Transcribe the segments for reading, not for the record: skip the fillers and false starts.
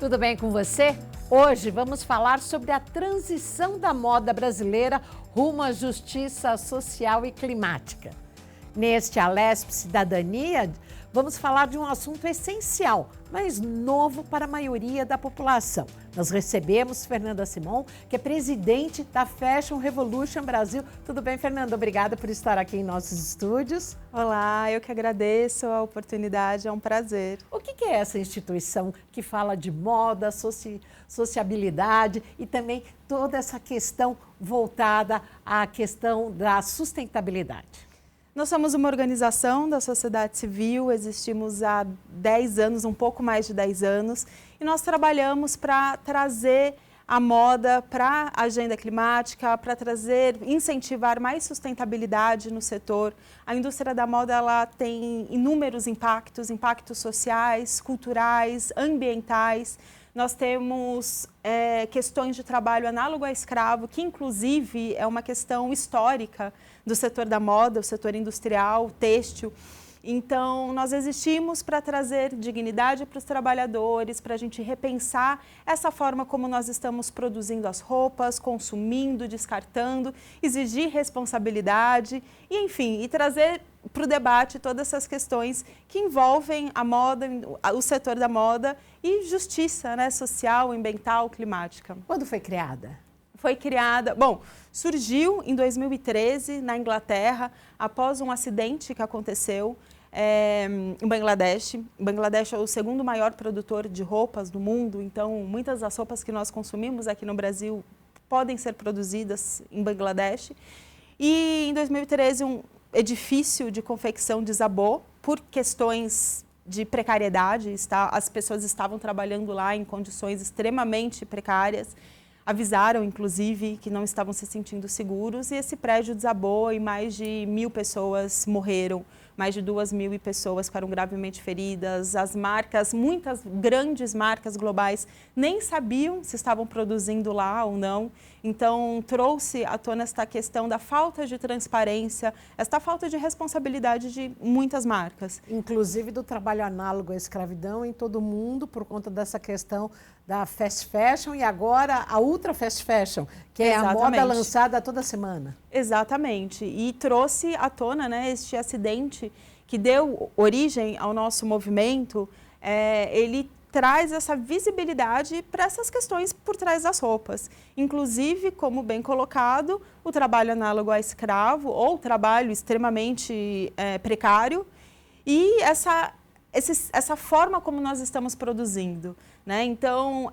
tudo bem com você? Hoje vamos falar sobre a transição da moda brasileira rumo à justiça social e climática. Neste Alesp Cidadania, vamos falar de um assunto essencial, mas novo para a maioria da população. Nós recebemos Fernanda Simon, que é presidente da Fashion Revolution Brasil. Tudo bem, Fernanda? Obrigada por estar aqui em nossos estúdios. Olá, eu que agradeço a oportunidade, é um prazer. O que é essa instituição que fala de moda, sociabilidade e também toda essa questão voltada à questão da sustentabilidade? Nós somos uma organização da sociedade civil, existimos há 10 anos, um pouco mais de 10 anos, e nós trabalhamos para trazer a moda para a agenda climática, para incentivar mais sustentabilidade no setor. A indústria da moda ela tem inúmeros impactos sociais, culturais, ambientais. Nós temos questões de trabalho análogo a escravo, que inclusive é uma questão histórica do setor da moda, o setor industrial, têxtil. Então, nós existimos para trazer dignidade para os trabalhadores, para a gente repensar essa forma como nós estamos produzindo as roupas, consumindo, descartando, exigir responsabilidade e, enfim, e trazer para o debate todas essas questões que envolvem a moda, o setor da moda e justiça, né, social, ambiental, climática. Quando foi criada? Foi criada, surgiu em 2013 na Inglaterra, após um acidente que aconteceu em Bangladesh. Bangladesh é o segundo maior produtor de roupas do mundo, então muitas das roupas que nós consumimos aqui no Brasil podem ser produzidas em Bangladesh. E em 2013 um edifício de confecção desabou por questões de precariedade, as pessoas estavam trabalhando lá em condições extremamente precárias. Avisaram, inclusive, que não estavam se sentindo seguros e esse prédio desabou e mais de 1.000 pessoas morreram, mais de 2.000 pessoas ficaram gravemente feridas. As marcas, muitas grandes marcas globais, nem sabiam se estavam produzindo lá ou não. Então, trouxe à tona esta questão da falta de transparência, esta falta de responsabilidade de muitas marcas. Inclusive do trabalho análogo à escravidão em todo o mundo, por conta dessa questão da fast fashion e agora a ultra fast fashion, que é a moda lançada toda semana. Exatamente. E trouxe à tona, né, este acidente que deu origem ao nosso movimento, ele traz essa visibilidade para essas questões por trás das roupas. Inclusive, como bem colocado, o trabalho análogo a escravo ou trabalho extremamente precário e essa forma como nós estamos produzindo, né? Então,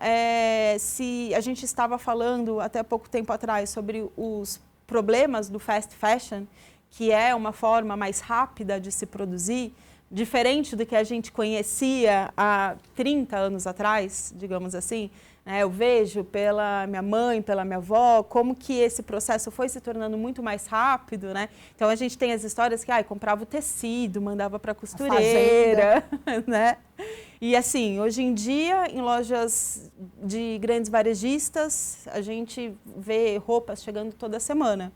se a gente estava falando até pouco tempo atrás sobre os problemas do fast fashion, que é uma forma mais rápida de se produzir, diferente do que a gente conhecia há 30 anos atrás, digamos assim, né? Eu vejo pela minha mãe, pela minha avó, como que esse processo foi se tornando muito mais rápido, né? Então, a gente tem as histórias que comprava o tecido, mandava para a costureira, né? E assim, hoje em dia, em lojas de grandes varejistas, a gente vê roupas chegando toda semana.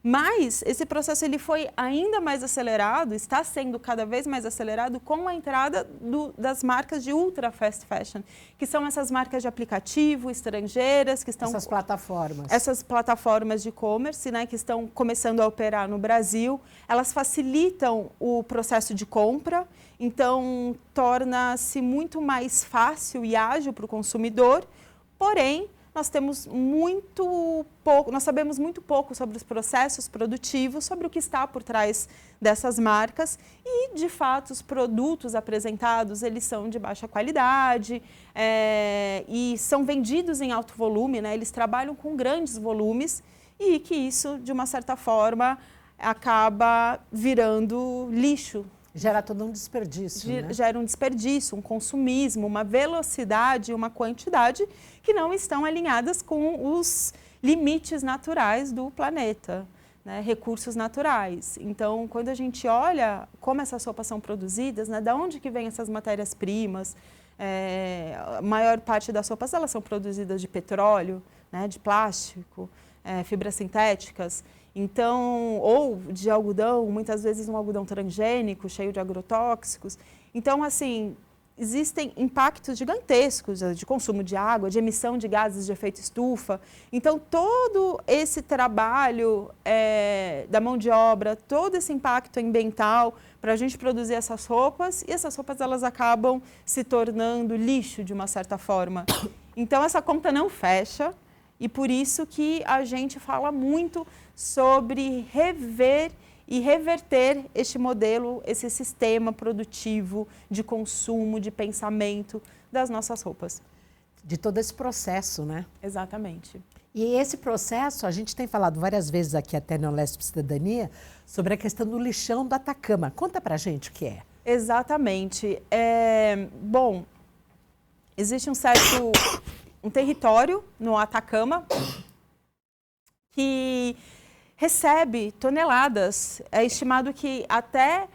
Mas esse processo ele foi ainda mais acelerado, está sendo cada vez mais acelerado com a entrada das marcas de ultra fast fashion, que são essas marcas de aplicativo estrangeiras que estão... Essas plataformas. Essas plataformas de e-commerce, né, que estão começando a operar no Brasil. Elas facilitam o processo de compra, então torna-se muito mais fácil e ágil para o consumidor, porém, nós sabemos muito pouco sobre os processos produtivos, sobre o que está por trás dessas marcas e, de fato, os produtos apresentados, eles são de baixa qualidade e são vendidos em alto volume, né? Eles trabalham com grandes volumes e que isso, de uma certa forma, acaba virando lixo. Gera todo um desperdício, né? Gera um desperdício, um consumismo, uma velocidade, uma quantidade que não estão alinhadas com os limites naturais do planeta, né? Recursos naturais. Então, quando a gente olha como essas roupas são produzidas, né? Da onde que vêm essas matérias-primas, a maior parte das roupas elas são produzidas de petróleo, né? De plástico, fibras sintéticas. Então, ou de algodão, muitas vezes um algodão transgênico, cheio de agrotóxicos. Então, assim, existem impactos gigantescos de consumo de água, de emissão de gases de efeito estufa. Então, todo esse trabalho da mão de obra, todo esse impacto ambiental para a gente produzir essas roupas, e essas roupas elas acabam se tornando lixo de uma certa forma. Então, essa conta não fecha e por isso que a gente fala muito sobre rever e reverter este modelo, esse sistema produtivo de consumo, de pensamento das nossas roupas. De todo esse processo, né? Exatamente. E esse processo, a gente tem falado várias vezes aqui até no Lesp Cidadania, sobre a questão do lixão do Atacama. Conta pra gente o que é. Exatamente. Bom, existe um território no Atacama que recebe toneladas, é estimado que até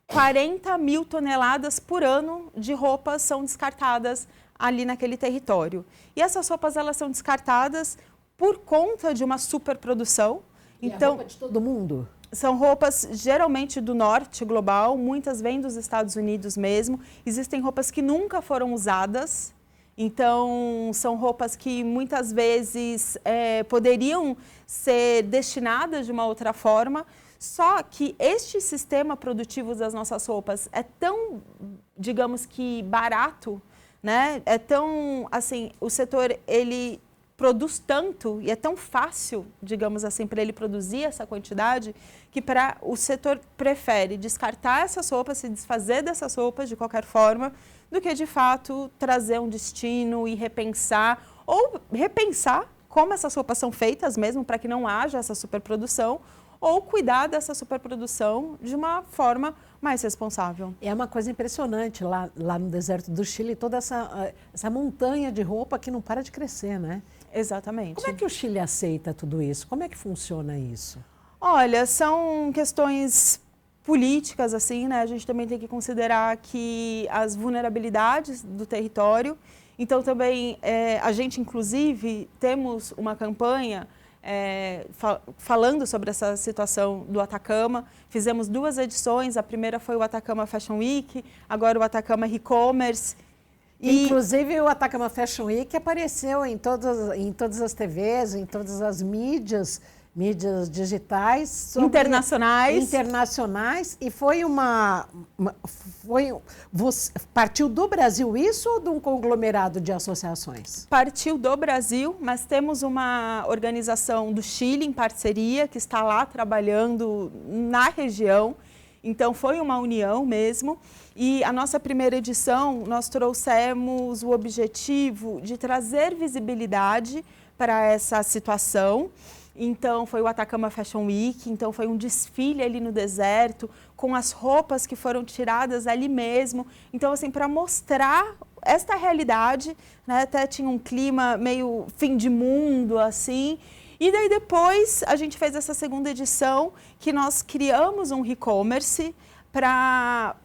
40 mil toneladas por ano de roupas são descartadas ali naquele território. E essas roupas elas são descartadas por conta de uma superprodução. Então, roupa de todo mundo? São roupas geralmente do norte global, muitas vêm dos Estados Unidos mesmo. Existem roupas que nunca foram usadas. Então, são roupas que muitas vezes poderiam ser destinadas de uma outra forma, só que este sistema produtivo das nossas roupas é tão, digamos que, barato, né? É tão, assim, o setor, ele produz tanto e é tão fácil, digamos assim, para ele produzir essa quantidade, que o setor prefere descartar essas roupas, se desfazer dessas roupas de qualquer forma, do que, de fato, trazer um destino e repensar, ou repensar como essas roupas são feitas mesmo, para que não haja essa superprodução, ou cuidar dessa superprodução de uma forma mais responsável. É uma coisa impressionante lá no deserto do Chile, toda essa montanha de roupa que não para de crescer, né? Exatamente. Como é que o Chile aceita tudo isso? Como é que funciona isso? Olha, são questões políticas, assim, né? A gente também tem que considerar que as vulnerabilidades do território. Então, também, a gente, inclusive, temos uma campanha falando sobre essa situação do Atacama. Fizemos 2 edições, a primeira foi o Atacama Fashion Week, agora o Atacama E-Commerce. Inclusive, o Atacama Fashion Week apareceu em todas as TVs, em todas as mídias digitais. Internacionais. E foi partiu do Brasil isso ou de um conglomerado de associações? Partiu do Brasil, mas temos uma organização do Chile em parceria que está lá trabalhando na região. Então, foi uma união mesmo. E a nossa primeira edição, nós trouxemos o objetivo de trazer visibilidade para essa situação. Então, foi o Atacama Fashion Week, então foi um desfile ali no deserto, com as roupas que foram tiradas ali mesmo. Então, assim, para mostrar esta realidade, né, até tinha um clima meio fim de mundo, assim. E daí depois a gente fez essa segunda edição, que nós criamos um e-commerce para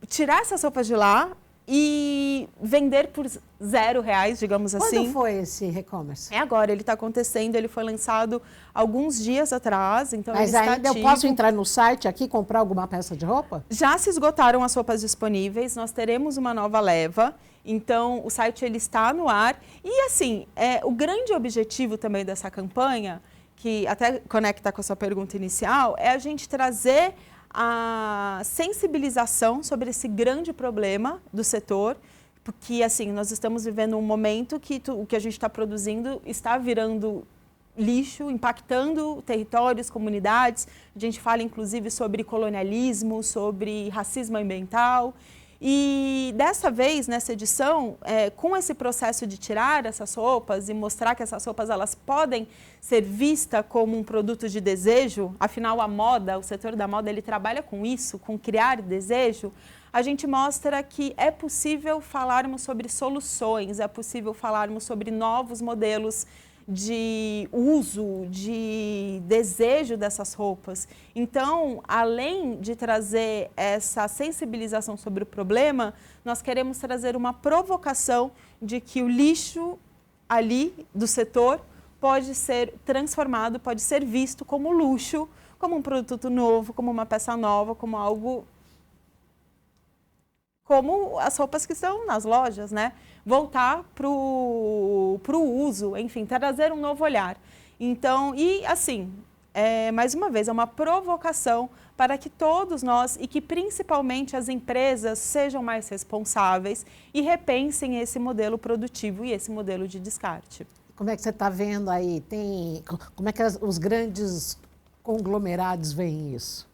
tirar essas roupas de lá e vender por R$0, digamos assim. Quando foi esse e-commerce? É agora, ele está acontecendo, ele foi lançado alguns dias atrás, então Mas ele está ainda ativo. eu posso entrar no site aqui e comprar alguma peça de roupa? Já se esgotaram as roupas disponíveis, nós teremos uma nova leva, então o site ele está no ar. E assim, o grande objetivo também dessa campanha, que até conecta com a sua pergunta inicial, é a gente trazer a sensibilização sobre esse grande problema do setor, porque assim, nós estamos vivendo um momento que o que a gente está produzindo está virando lixo, impactando territórios, comunidades. A gente fala inclusive sobre colonialismo, sobre racismo ambiental. E dessa vez, nessa edição, com esse processo de tirar essas roupas e mostrar que essas roupas elas podem ser vistas como um produto de desejo, afinal a moda, o setor da moda, ele trabalha com isso, com criar desejo, a gente mostra que é possível falarmos sobre soluções, é possível falarmos sobre novos modelos de uso, de desejo dessas roupas. Então, além de trazer essa sensibilização sobre o problema, nós queremos trazer uma provocação de que o lixo ali do setor pode ser transformado, pode ser visto como luxo, como um produto novo, como uma peça nova, como algo como as roupas que estão nas lojas, né? Voltar para o uso, enfim, trazer um novo olhar. Então, e assim, mais uma vez, é uma provocação para que todos nós, e que principalmente as empresas, sejam mais responsáveis e repensem esse modelo produtivo e esse modelo de descarte. Como é que você está vendo aí? Como é que os grandes conglomerados veem isso?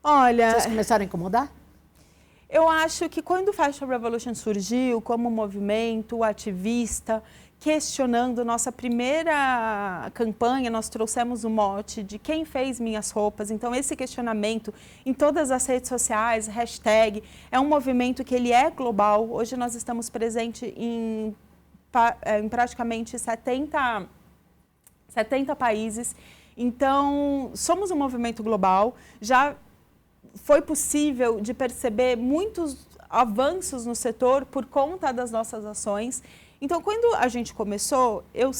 Olha, vocês começaram a incomodar? Eu acho que quando o Fashion Revolution surgiu como movimento ativista, questionando nossa primeira campanha, nós trouxemos o mote de quem fez minhas roupas. Então, esse questionamento em todas as redes sociais, hashtag, é um movimento que ele é global. Hoje nós estamos presentes em praticamente 70 países. Então, somos um movimento global. Já foi possível de perceber muitos avanços no setor por conta das nossas ações. Então, quando a gente começou, eu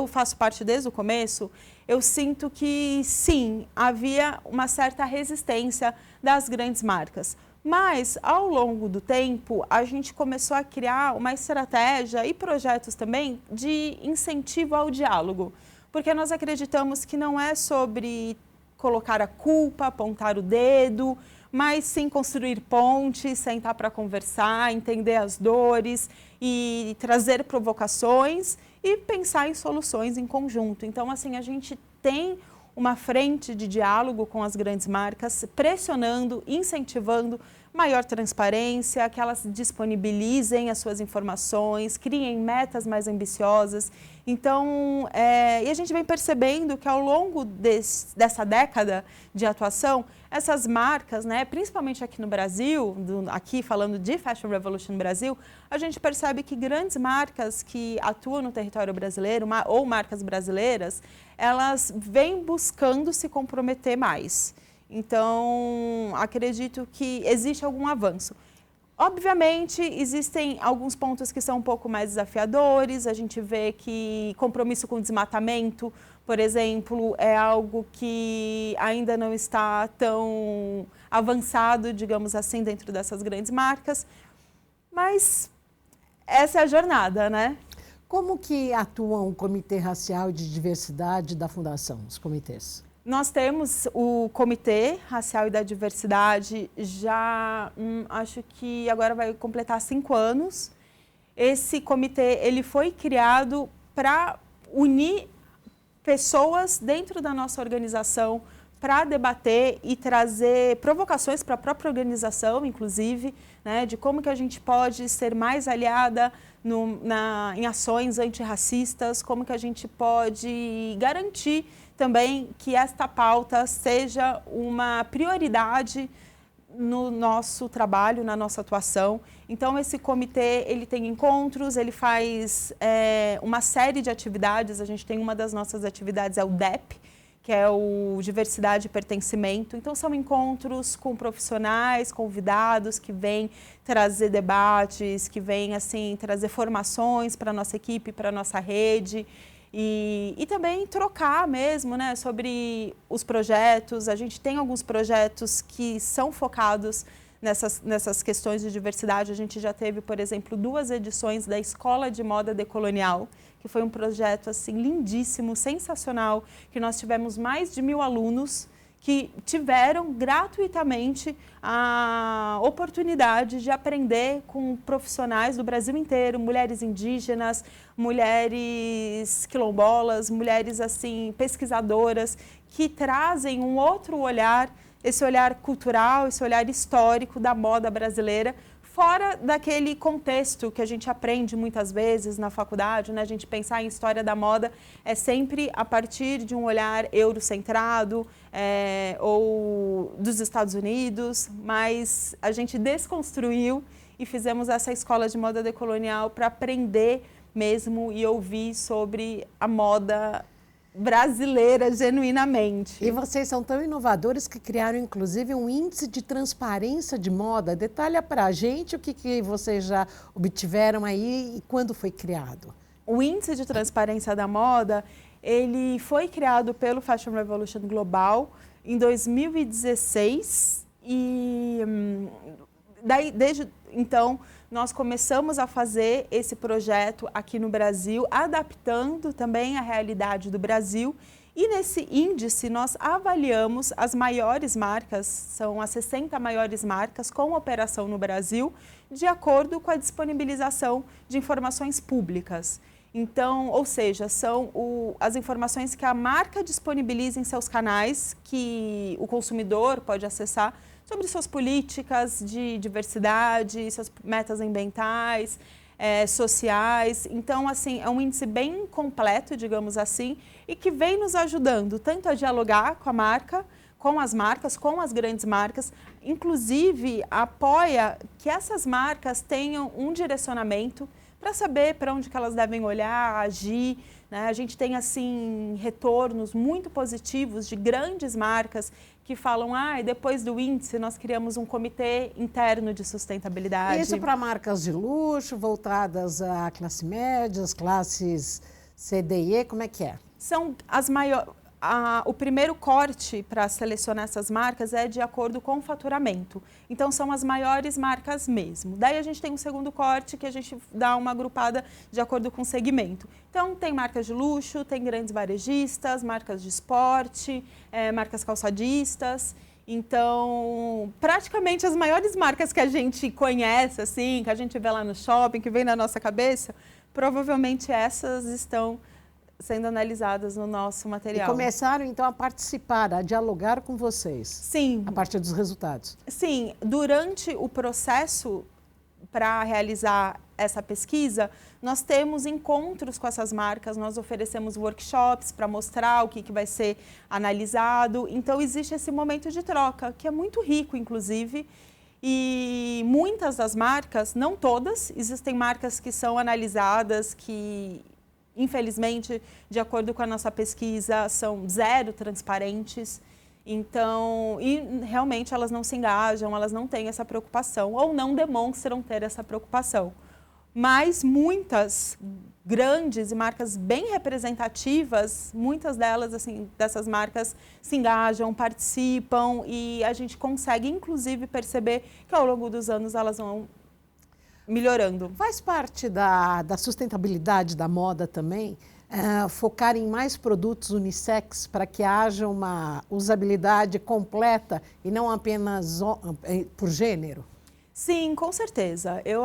faço parte desde o começo, eu sinto que sim, havia uma certa resistência das grandes marcas. Mas, ao longo do tempo, a gente começou a criar uma estratégia e projetos também de incentivo ao diálogo. Porque nós acreditamos que não é sobre colocar a culpa, apontar o dedo, mas sim construir pontes, sentar para conversar, entender as dores e trazer provocações e pensar em soluções em conjunto. Então, assim, a gente tem uma frente de diálogo com as grandes marcas, pressionando, incentivando maior transparência, que elas disponibilizem as suas informações, criem metas mais ambiciosas. Então, e a gente vem percebendo que ao longo dessa década de atuação, essas marcas, né, principalmente aqui no Brasil, aqui falando de Fashion Revolution Brasil, a gente percebe que grandes marcas que atuam no território brasileiro, ou marcas brasileiras, elas vêm buscando se comprometer mais. Então, acredito que existe algum avanço. Obviamente, existem alguns pontos que são um pouco mais desafiadores. A gente vê que compromisso com desmatamento, por exemplo, é algo que ainda não está tão avançado, digamos assim, dentro dessas grandes marcas. Mas essa é a jornada, né? Como que atuam o Comitê Racial e de Diversidade da Fundação, os comitês? Nós temos o Comitê Racial e da Diversidade, já acho que agora vai completar 5 anos. Esse comitê ele foi criado para unir pessoas dentro da nossa organização para debater e trazer provocações para a própria organização, inclusive, né, de como que a gente pode ser mais aliada em ações antirracistas, como que a gente pode garantir também que esta pauta seja uma prioridade no nosso trabalho, na nossa atuação. Então, esse comitê, ele tem encontros, ele faz uma série de atividades. A gente tem uma das nossas atividades, é o DEP, que é o Diversidade e Pertencimento. Então, são encontros com profissionais, convidados que vêm trazer debates, que vêm assim, trazer formações para a nossa equipe, para a nossa rede. E também trocar mesmo, né, sobre os projetos. A gente tem alguns projetos que são focados nessas questões de diversidade. A gente já teve, por exemplo, 2 edições da Escola de Moda Decolonial, que foi um projeto assim, lindíssimo, sensacional, que nós tivemos mais de 1000 alunos que tiveram gratuitamente a oportunidade de aprender com profissionais do Brasil inteiro, mulheres indígenas, mulheres quilombolas, mulheres assim pesquisadoras, que trazem um outro olhar, esse olhar cultural, esse olhar histórico da moda brasileira, fora daquele contexto que a gente aprende muitas vezes na faculdade, né? A gente pensar em história da moda é sempre a partir de um olhar eurocentrado ou dos Estados Unidos, mas a gente desconstruiu e fizemos essa escola de moda decolonial para aprender mesmo e ouvir sobre a moda brasileira genuinamente. E vocês são tão inovadores que criaram, inclusive, um índice de transparência de moda. Detalha para a gente o que vocês já obtiveram aí e quando foi criado. O índice de transparência da moda, ele foi criado pelo Fashion Revolution Global em 2016 e Daí, desde então, nós começamos a fazer esse projeto aqui no Brasil, adaptando também a realidade do Brasil. E nesse índice nós avaliamos as maiores marcas, são as 60 maiores marcas com operação no Brasil, de acordo com a disponibilização de informações públicas. Então, ou seja, são as informações que a marca disponibiliza em seus canais, que o consumidor pode acessar, sobre suas políticas de diversidade, suas metas ambientais, sociais. Então, assim, é um índice bem completo, digamos assim, e que vem nos ajudando tanto a dialogar com a marca, com as marcas, com as grandes marcas, inclusive apoia que essas marcas tenham um direcionamento para saber para onde que elas devem olhar, agir, né? A gente tem, assim, retornos muito positivos de grandes marcas que falam, depois do índice nós criamos um comitê interno de sustentabilidade. Isso para marcas de luxo, voltadas à classe média, as classes C, D e E, como é que é? São as maiores... O primeiro corte para selecionar essas marcas é de acordo com o faturamento. Então, são as maiores marcas mesmo. Daí, a gente tem um segundo corte que a gente dá uma agrupada de acordo com o segmento. Então, tem marcas de luxo, tem grandes varejistas, marcas de esporte, marcas calçadistas. Então, praticamente as maiores marcas que a gente conhece, assim, que a gente vê lá no shopping, que vem na nossa cabeça, provavelmente essas estão sendo analisadas no nosso material. E começaram, então, a participar, a dialogar com vocês? Sim. A partir dos resultados? Sim. Durante o processo para realizar essa pesquisa, nós temos encontros com essas marcas, nós oferecemos workshops para mostrar o que vai ser analisado. Então, existe esse momento de troca, que é muito rico, inclusive. E muitas das marcas, não todas, existem marcas que são analisadas, que... infelizmente, de acordo com a nossa pesquisa, são zero transparentes. Então, e realmente elas não se engajam, elas não têm essa preocupação ou não demonstram ter essa preocupação. Mas muitas grandes e marcas bem representativas, muitas delas, assim, dessas marcas se engajam, participam e a gente consegue, inclusive, perceber que ao longo dos anos elas vão melhorando. Faz parte da sustentabilidade da moda também, focar em mais produtos unissex para que haja uma usabilidade completa e não apenas por gênero? Sim, com certeza. Eu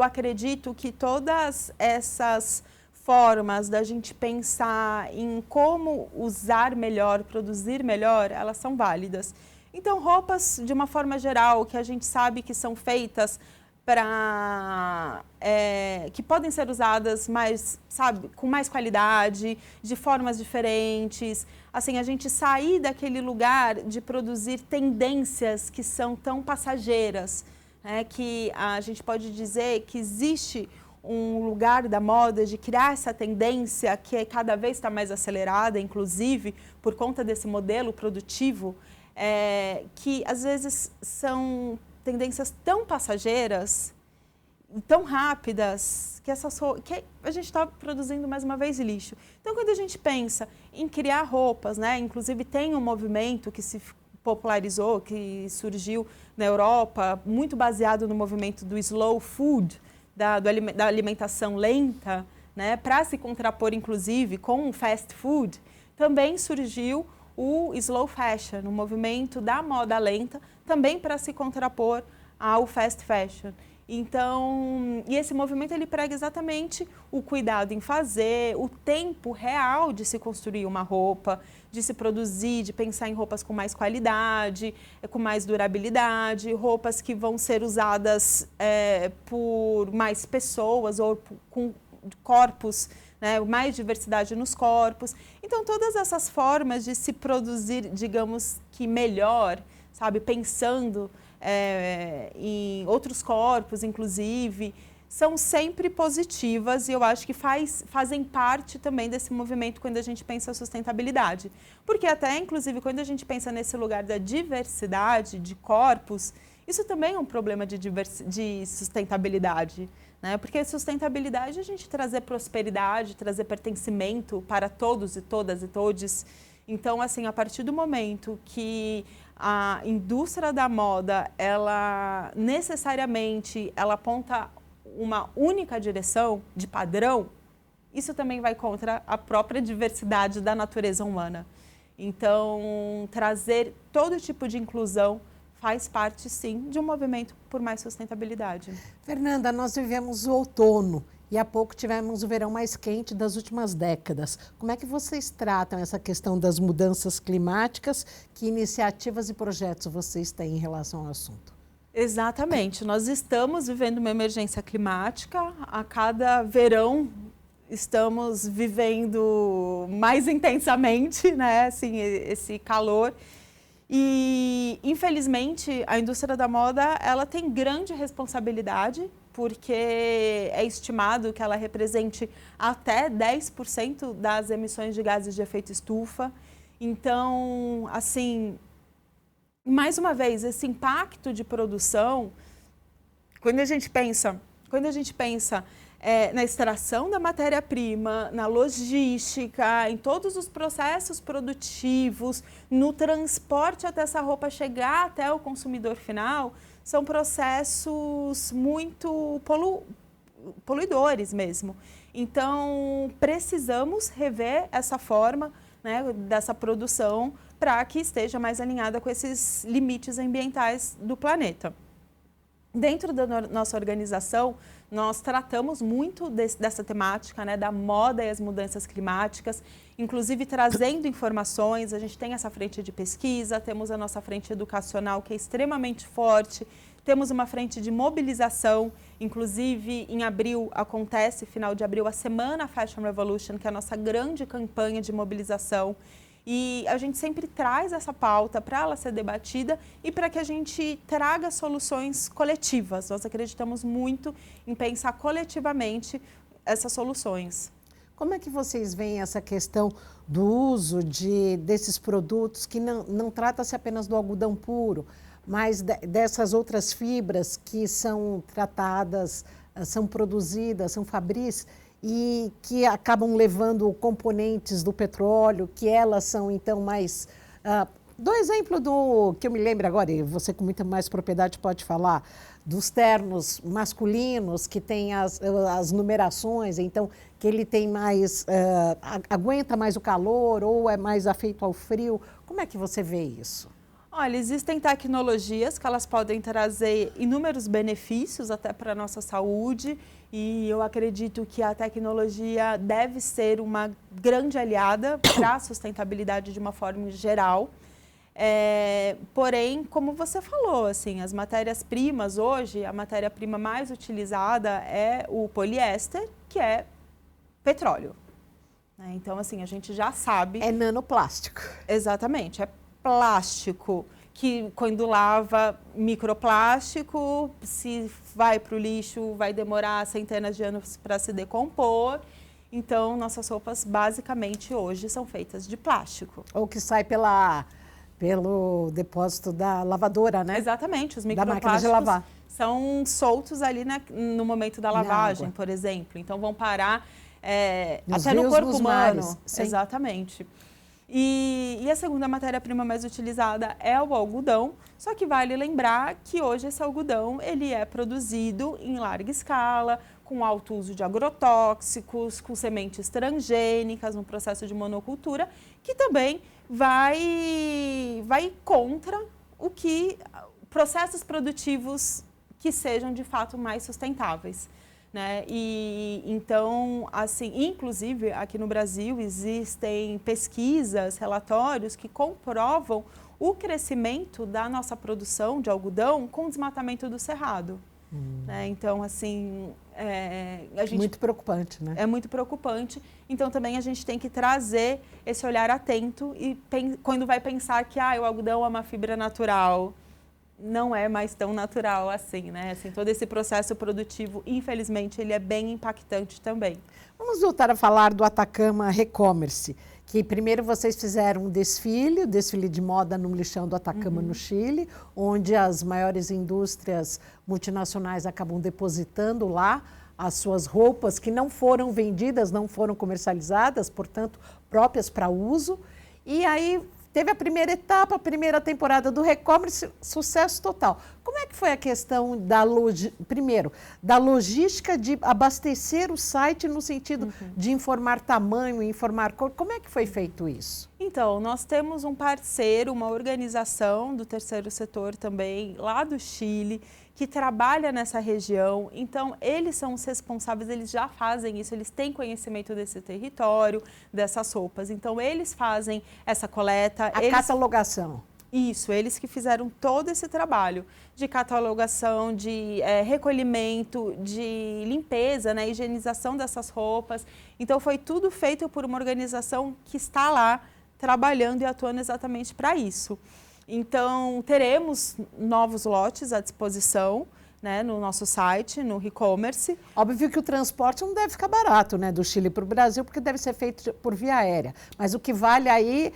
acredito que todas essas formas da gente pensar em como usar melhor, produzir melhor, elas são válidas. Então, roupas, de uma forma geral, que a gente sabe que são feitas que podem ser usadas mais, sabe, com mais qualidade, de formas diferentes. Assim, a gente sair daquele lugar de produzir tendências que são tão passageiras, né, que a gente pode dizer que existe um lugar da moda de criar essa tendência que cada vez está mais acelerada, inclusive por conta desse modelo produtivo, que às vezes são tendências tão passageiras, tão rápidas, que a gente está produzindo mais uma vez lixo. Então, quando a gente pensa em criar roupas, né, inclusive tem um movimento que se popularizou, que surgiu na Europa, muito baseado no movimento do slow food, da alimentação lenta, né, para se contrapor, inclusive, com o fast food, também surgiu o slow fashion, o movimento da moda lenta, também para se contrapor ao fast fashion. Então, e esse movimento ele prega exatamente o cuidado em fazer, o tempo real de se construir uma roupa, de se produzir, de pensar em roupas com mais qualidade, com mais durabilidade, roupas que vão ser usadas por mais pessoas ou com corpos, né, mais diversidade nos corpos. Então, todas essas formas de se produzir, digamos que melhor, sabe, pensando em outros corpos, inclusive, são sempre positivas e eu acho que fazem parte também desse movimento quando a gente pensa sustentabilidade. Porque até, inclusive, quando a gente pensa nesse lugar da diversidade de corpos, isso também é um problema de sustentabilidade, né? Porque sustentabilidade é a gente trazer prosperidade, trazer pertencimento para todos e todas e todes. Então, assim, a partir do momento que a indústria da moda, ela necessariamente ela aponta uma única direção de padrão, isso também vai contra a própria diversidade da natureza humana. Então, trazer todo tipo de inclusão faz parte, sim, de um movimento por mais sustentabilidade. Fernanda, nós vivemos o outono e há pouco tivemos o verão mais quente das últimas décadas. Como é que vocês tratam essa questão das mudanças climáticas? Que iniciativas e projetos vocês têm em relação ao assunto? Exatamente. Nós estamos vivendo uma emergência climática. A cada verão estamos vivendo mais intensamente, né, assim, esse calor. E, infelizmente, a indústria da moda ela tem grande responsabilidade, porque é estimado que ela represente até 10% das emissões de gases de efeito estufa. Então, assim, mais uma vez, esse impacto de produção, quando a gente pensa na extração da matéria-prima, na logística, em todos os processos produtivos, no transporte até essa roupa chegar até o consumidor final, são processos muito poluidores mesmo. Então, precisamos rever essa forma, né, dessa produção para que esteja mais alinhada com esses limites ambientais do planeta. Dentro da nossa organização, nós tratamos muito dessa temática, né, da moda e as mudanças climáticas, inclusive trazendo informações. A gente tem essa frente de pesquisa, temos a nossa frente educacional, que é extremamente forte, temos uma frente de mobilização, inclusive em abril acontece, final de abril, a Semana Fashion Revolution, que é a nossa grande campanha de mobilização. E a gente sempre traz essa pauta para ela ser debatida e para que a gente traga soluções coletivas. Nós acreditamos muito em pensar coletivamente essas soluções. Como é que vocês veem essa questão do uso desses produtos que não trata-se apenas do algodão puro, mas dessas outras fibras que são tratadas, são produzidas, são fabris, e que acabam levando componentes do petróleo, que elas são então mais... Dou exemplo do que eu me lembro agora, e você com muita mais propriedade pode falar, dos ternos masculinos que tem as numerações, então que ele tem mais, aguenta mais o calor ou é mais afeito ao frio. Como é que você vê isso? Olha, existem tecnologias que elas podem trazer inúmeros benefícios até para a nossa saúde, e eu acredito que a tecnologia deve ser uma grande aliada para a sustentabilidade de uma forma geral. Porém, como você falou, assim, as matérias-primas hoje, a matéria-prima mais utilizada é o poliéster, que é petróleo. Então, assim, a gente já sabe... É nanoplástico. Exatamente, é plástico, que quando lava, microplástico, se vai para o lixo, vai demorar centenas de anos para se decompor. Então, nossas roupas, basicamente, hoje são feitas de plástico. Ou que sai pelo depósito da lavadora, né? Exatamente, os microplásticos de lavar. São soltos ali no momento da lavagem, por exemplo. Então, vão parar até no corpo humano. Exatamente. E a segunda matéria-prima mais utilizada é o algodão, só que vale lembrar que hoje esse algodão ele é produzido em larga escala, com alto uso de agrotóxicos, com sementes transgênicas, no processo de monocultura, que também vai contra processos produtivos que sejam de fato mais sustentáveis. Né? E então, assim, inclusive aqui no Brasil existem pesquisas, relatórios que comprovam o crescimento da nossa produção de algodão com o desmatamento do cerrado. Né? Então, assim, muito preocupante, né? É muito preocupante. Então, também a gente tem que trazer esse olhar atento e quando vai pensar que o algodão é uma fibra natural, não é mais tão natural assim, né? Assim, todo esse processo produtivo, infelizmente, ele é bem impactante também. Vamos voltar a falar do Atacama Recommerce, que primeiro vocês fizeram um desfile, o desfile de moda no lixão do Atacama, no Chile, onde as maiores indústrias multinacionais acabam depositando lá as suas roupas que não foram vendidas, não foram comercializadas, portanto, próprias para uso. E aí teve a primeira etapa, a primeira temporada do Recommerce, sucesso total. Como é que foi a questão primeiro, da logística de abastecer o site no sentido de informar tamanho, informar cor? Como é que foi feito isso? Então, nós temos um parceiro, uma organização do terceiro setor também, lá do Chile, que trabalha nessa região. Então, eles são os responsáveis, eles já fazem isso, eles têm conhecimento desse território, dessas roupas. Então, eles fazem essa coleta. A catalogação. Isso, eles que fizeram todo esse trabalho de catalogação, de recolhimento, de limpeza, né, higienização dessas roupas. Então, foi tudo feito por uma organização que está lá trabalhando e atuando exatamente para isso. Então, teremos novos lotes à disposição, né, no nosso site, no Recommerce. Óbvio que o transporte não deve ficar barato, né, do Chile para o Brasil, porque deve ser feito por via aérea. Mas o que vale aí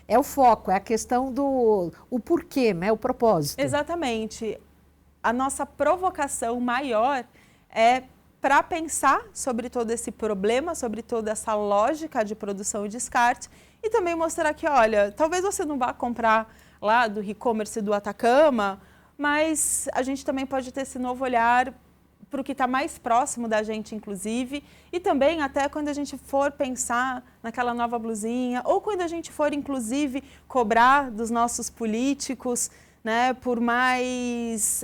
é o foco, é a questão do porquê, né, o propósito. Exatamente. A nossa provocação maior é para pensar sobre todo esse problema, sobre toda essa lógica de produção e descarte, e também mostrar que, olha, talvez você não vá comprar lá do Recommerce do Atacama, mas a gente também pode ter esse novo olhar para o que está mais próximo da gente, inclusive, e também até quando a gente for pensar naquela nova blusinha, ou quando a gente for, inclusive, cobrar dos nossos políticos, né, por mais...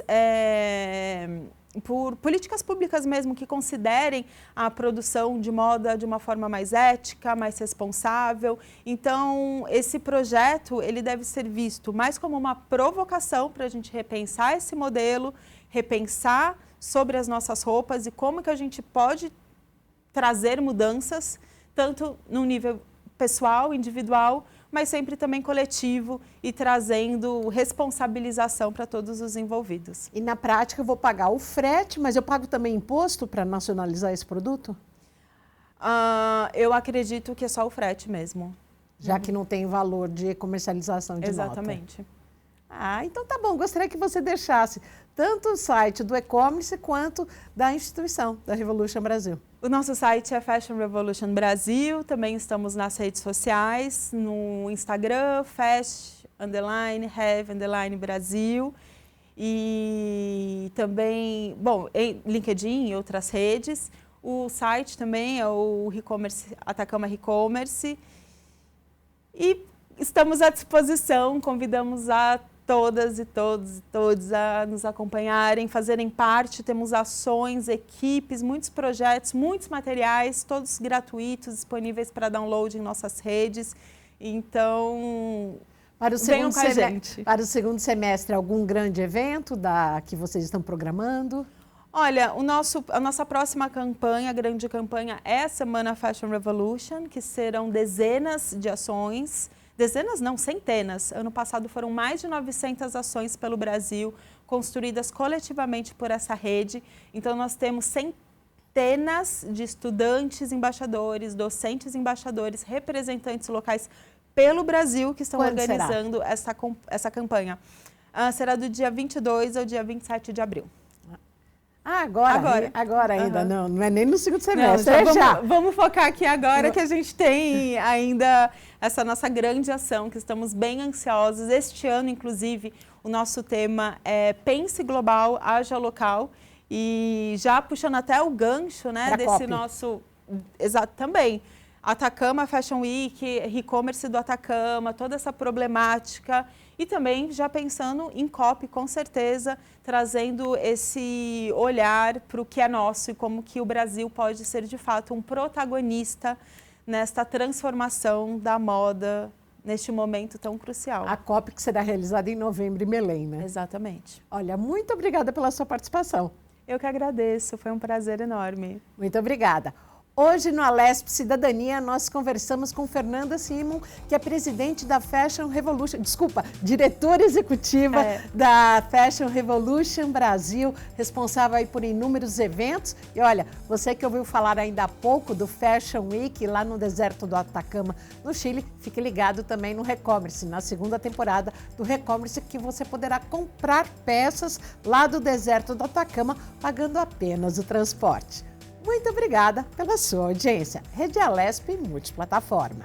por políticas públicas mesmo que considerem a produção de moda de uma forma mais ética, mais responsável. Então, esse projeto ele deve ser visto mais como uma provocação para a gente repensar esse modelo, repensar sobre as nossas roupas e como que a gente pode trazer mudanças, tanto no nível pessoal, individual, mas sempre também coletivo e trazendo responsabilização para todos os envolvidos. E na prática eu vou pagar o frete, mas eu pago também imposto para nacionalizar esse produto? Eu acredito que é só o frete mesmo. Já que não tem valor de comercialização de nota. Exatamente. Ah, então tá bom. Gostaria que você deixasse tanto o site do e-commerce quanto da instituição, da Revolution Brasil. O nosso site é Fashion Revolution Brasil, também estamos nas redes sociais, no Instagram, Fash_Have_Brasil e também, bom, em LinkedIn e outras redes. O site também é o Recommerce, Atacama Recommerce. E estamos à disposição, convidamos a todas e todos a nos acompanharem, fazerem parte. Temos ações, equipes, muitos projetos, muitos materiais, todos gratuitos, disponíveis para download em nossas redes. Então, venham com a gente. Para o segundo semestre, algum grande evento que vocês estão programando? Olha, a nossa próxima campanha, a grande campanha, é a Semana Fashion Revolution, que serão dezenas de ações. Dezenas não, centenas. Ano passado foram mais de 900 ações pelo Brasil, construídas coletivamente por essa rede. Então, nós temos centenas de estudantes, embaixadores, docentes, embaixadores, representantes locais pelo Brasil que estão organizando essa campanha. Será do dia 22 ao dia 27 de abril. Agora ainda, não é nem no segundo semestre, não, vamos focar aqui agora que a gente tem ainda essa nossa grande ação, que estamos bem ansiosos. Este ano, inclusive, o nosso tema é Pense Global, Haja Local, e já puxando até o gancho, né, desse nosso... Exato, também. Atacama Fashion Week, Recommerce do Atacama, toda essa problemática e também já pensando em COP, com certeza, trazendo esse olhar para o que é nosso e como que o Brasil pode ser, de fato, um protagonista nesta transformação da moda neste momento tão crucial. A COP que será realizada em novembro em Belém, né? Exatamente. Olha, muito obrigada pela sua participação. Eu que agradeço, foi um prazer enorme. Muito obrigada. Hoje, no Alesp Cidadania, nós conversamos com Fernanda Simon, que é presidente da Fashion Revolution, diretora executiva da Fashion Revolution Brasil, responsável aí por inúmeros eventos. E olha, você que ouviu falar ainda há pouco do Fashion Week lá no deserto do Atacama, no Chile, fique ligado também no Recommerce, na segunda temporada do Recommerce, que você poderá comprar peças lá do deserto do Atacama, pagando apenas o transporte. Muito obrigada pela sua audiência. Rede Alesp multiplataforma.